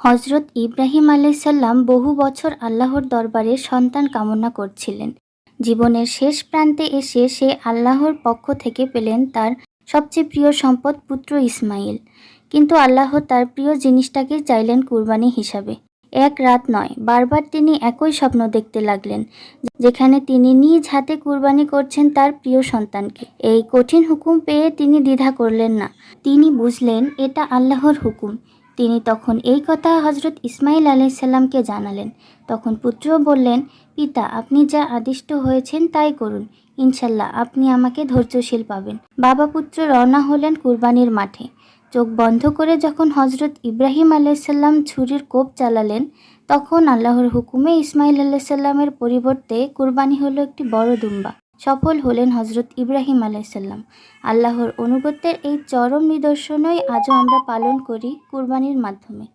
হজরত ইব্রাহিম আলাইসাল্লাম বহু বছর আল্লাহর দরবারে সন্তান কামনা করছিলেন। জীবনের শেষ প্রান্তে এসে সে আল্লাহর পক্ষ থেকে পেলেন তার সবচেয়ে প্রিয় সম্পদ পুত্র ইসমাইল। কিন্তু আল্লাহ তার প্রিয় জিনিসটাকে চাইলেন কুরবানি হিসাবে। এক রাত নয়, বারবার তিনি একই স্বপ্ন দেখতে লাগলেন, যেখানে তিনি নিজ হাতে কুরবানি করছেন তার প্রিয় সন্তানকে। এই কঠিন হুকুম পেয়ে তিনি দ্বিধা করলেন না। তিনি বুঝলেন এটা আল্লাহর হুকুম। তিনি তখন এই কথা হজরত ইসমাইল আলাইসাল্লামকে জানালেন। তখন পুত্রও বললেন, পিতা, আপনি যা আদিষ্ট হয়েছেন তাই করুন, ইনশাল্লাহ আপনি আমাকে ধৈর্যশীল পাবেন। বাবা পুত্র রওনা হলেন কুরবানির মাঠে। চোখ বন্ধ করে যখন হজরত ইব্রাহিম আলাইসাল্লাম ছুরির কোপ চালালেন, তখন আল্লাহর হুকুমে ইসমাইল আলাইসাল্লামের পরিবর্তে কুরবানি হলো একটি বড় দুম্বা। সফল হলেন হজরত ইব্রাহিম আলাইসাল্লাম। আল্লাহর অনুগত্যের এই চরম নিদর্শনই আজও আমরা পালন করি কুরবানির মাধ্যমে।